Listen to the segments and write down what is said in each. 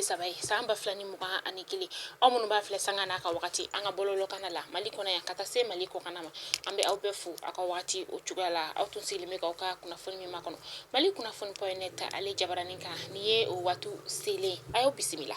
tile saba ye san 2021 aw minnu b'a filɛ sanga n'a ka wagati an ka bɔlɔlɔ kana la Mali kɔnɔ yan ka taa se Mali kɔkan ma an bɛ aw bɛɛ fo aw ka wagati o cogoya la aw tun sigilen bɛ k'aw ka kunnafoni min ma kɔnɔ Mali kunnafoni.net ale jabaranin kan ni ye o waati selen a y'aw bisimila.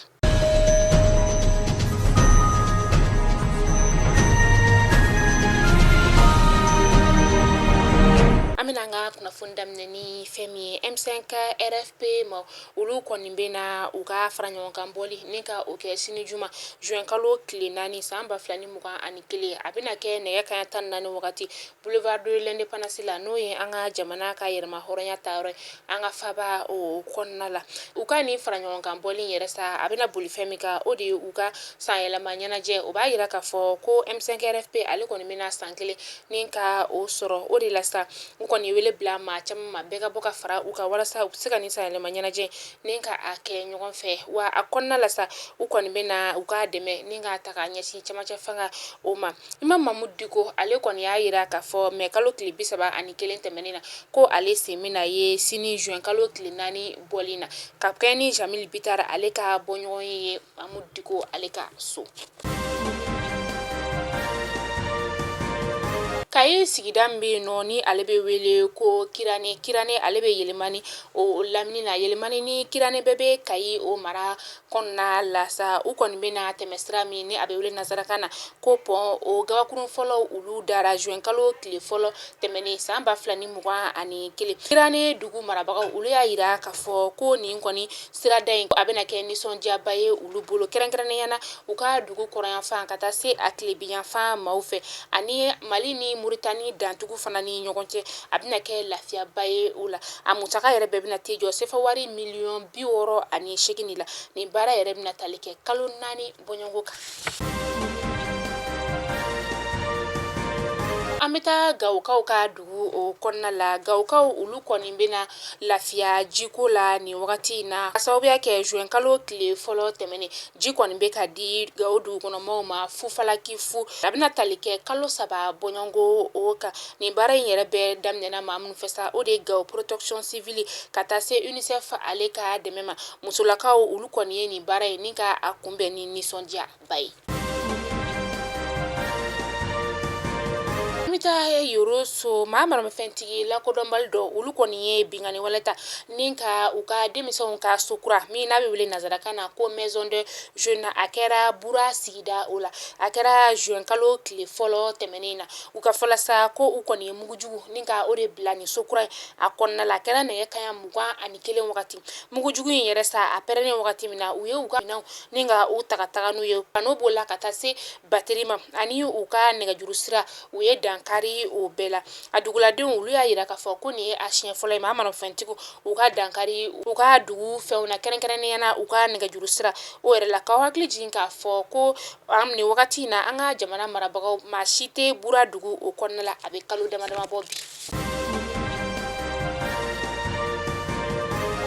Amina nga kunnafoni daminɛ ni fɛn min ye M5 RFP ma olu kɔni bɛ na u ka fara ɲɔgɔn kan bɔli ni ka o kɛ sini juma juin kalo tile 4 san 2021 a bɛna kɛ nɛgɛ kanɲɛ 14 wagati boulevard de l'indépendance la n'o ye an ka jamana ka yɛrɛma hɔrɔnya ta yɔrɔ an ka faba o kɔnɔna la u ka ni fara ɲɔgɔn kan bɔli yɛrɛ sa a bɛna boli fɛn min kan o de ye u ka san yɛlɛma ɲɛnajɛ o b'a yira k'a fɔ ko M5 RFP ale kɔni bɛna san kelen ni ka o sɔrɔ o de la sa u kɔni wele bila maa caman ma bɛɛ ka bɔ ka fara u ka walasa u bɛ se ka ni san yɛlɛma ɲɛnajɛ ni ka a kɛ ɲɔgɔn fɛ wa a kɔnɔna la sa u kɔni bɛ na u ka dɛmɛ ni ka ta ka ɲɛsin camancɛ fanga o ma Imam Mamudu Diko ale kɔni y'a yira k'a fɔ mɛ kalo tile 31 tɛmɛnen na ko ale sen bɛna ye sini juin kalo tile 4 bɔli na ka kɛ ni Jamil Bitar ale ka bɔɲɔgɔn ye Mamudu Diko ale ka so. Kayi sigida min bɛ yen nɔ ni ale bɛ wele ko Kirane ale bɛ yɛlɛmani o lamini na yɛlɛmani ni Kirane bɛɛ bɛ Kayi o mara kɔnɔna la sa u kɔni bɛ na tɛmɛ sira min ni a bɛ wele nazarakan na ko pont o gabakurun fɔlɔ olu dara juin kalo tile fɔlɔ tɛmɛnen san 2021 Kirane dugu marabagaw olu y'a yira k'a fɔ ko nin kɔni sirada in a bɛna kɛ nisɔndiyaba ye olu bolo kɛrɛnkɛrɛnnenya na u ka dugu kɔrɔyanfan ka taa se a tilebiyanfan maaw fɛ ani Mali ni Muritani dantugu fana ni ɲɔgɔn cɛ a bɛna kɛ lafiyaba ye o la a musaka yɛrɛ bɛɛ bɛna tɛ jɔ sefa wari $68,000 la nin baara yɛrɛ bɛna tali kɛ kalo 4 bɔɲɔgɔnko kan. An bɛ taa Gawukaw ka dugu o kɔnɔna la Gawukaw olu kɔni bɛna lafiya jiko la nin wagati in na ka sababuya kɛ juin kalo tile fɔlɔ tɛmɛnen ji kɔni bɛ ka di Gawo dugukɔnɔmɔgɔw ma fufalaki fu a bɛna tali kɛ kalo 3 bɔɲɔgɔnko o kan nin baara in yɛrɛ bɛɛ daminɛna maa minnu fɛ sa o de ye Gawo protection civile ka taa se UNICEF ale ka dɛmɛ ma musolakaw olu kɔni ye nin baara in ni ka a kunbɛn ni nisɔndiyaba ye. Yoroso maa maramafɛntigi lakodɔnbali dɔ olu kɔni ye bingani wale ta ni ka u ka denmisɛnw ka sokura min n'a bɛ wele nazarakan na ko maison de jeune a kɛra Bura sigida o la a kɛra juin kalo tile fɔlɔ tɛmɛnen na u ka fɔla sa ko u kɔni ye mugujugu ni ka o de bila ni sokura a kɔnɔna la a kɛra nɛgɛ kanɲɛ 21 wagati mugujugu in yɛrɛ sa a pɛrɛnnen wagati min na u ye u ka minɛnw ni ka u taga n'u ye n'o b'o la ka taa se bateri ma ani u ka nɛgɛjuru sira u ye dankari o bɛɛ la a duguladenw olu y'a yira k'a fɔ ko nin ye a siɲɛ fɔlɔ ye maa marafɛntigiw u ka dankari u ka dugu fɛnw na kɛrɛnkɛrɛnnenya na u ka nɛgɛjuru sira o yɛrɛ la k'aw hakili jigin k'a fɔ ko nin wagati in na an ka jamana marabagaw maa si tɛ Bura dugu o kɔnɔna la a bɛ kalo damadama bɔ bi.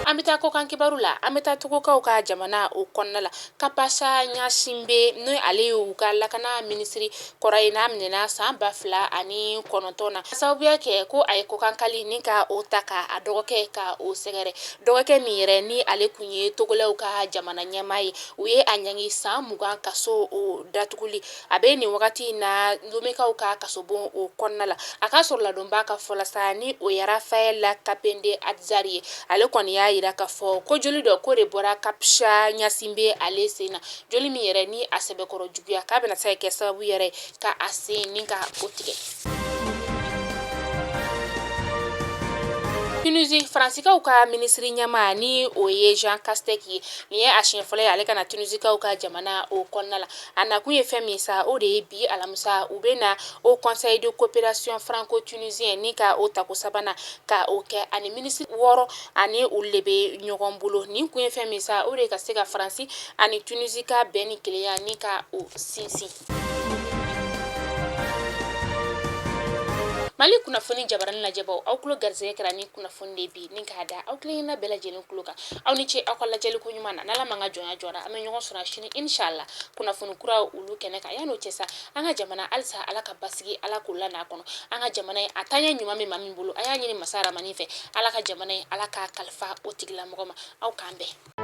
An bɛ taa kɔkan kibaru la an bɛ taa Togokaw ka jamana o kɔnɔna la Kapasa Ɲasimbe n'o ale ye u ka lakana minisiri kɔrɔ ye n'a minɛna san 2019 na sababuya kɛ ko a ye kɔkankali ni ka o ta k'a dɔgɔkɛ ka o sɛgɛrɛ dɔgɔkɛ min yɛrɛ ni ale kun ye togolɛw ka jamana ɲɛmaa ye u ye a ɲangi san 20 kaso o datuguli a bɛ nin wagati in na Lomekaw ka kasobon o kɔnɔna la a ka sɔrɔ ladonba ka fɔla sa ni o ye Rafael Kapende Adzari ye ale kɔni y'a yira k'a fɔ ko joli dɔ ko de bɔra Kapsa Ɲasimbe ale sen na joli min yɛrɛ ni a sɛbɛkɔrɔ juguya k'a bɛna se ka kɛ sababu yɛrɛ ka a sen ni ka o tigɛ. Tunisie Faransikaw ka minisiri ɲɛmaa ni o ye Jean Castex ye nin ye a siɲɛ fɔlɔ ye ale ka na Tunisikaw ka jamana o kɔnɔna la a nakun ye fɛn min sa o de ye bi alamisa u bɛ na o conseil de coopération franco-tunisien ni ka o tako sabanan ka o kɛ ani minisiri 6 ani olu de bɛ ɲɔgɔn bolo nin kun ye fɛn min sa o de ka se ka Faransi ani Tunisie ka bɛn ni kelenya ni ka o sinsin. Mali kunnafoni jabaranin lajɛbaw aw tulo garisɛgɛ kɛra ni kunnafoni de bi ni k'a da aw kelenkelenna bɛɛ lajɛlen tulo kan aw ni ce aw ka lajɛliko ɲuman na n'Ala ma ka jɔnya jɔra an bɛ ɲɔgɔn sɔrɔ sini inshallah kunnafoni kura olu kɛnɛ kan yan'o cɛ sa an ka jamana halisa Ala ka basigi Ala k'o lan'a kɔnɔ an ka jamana in a taaɲɛ ɲuman bɛ maa min bolo a y'a ɲini masa Rahamani fɛ Ala ka jamana in Ala k'a kalifa o tigilamɔgɔ ma aw k'an bɛn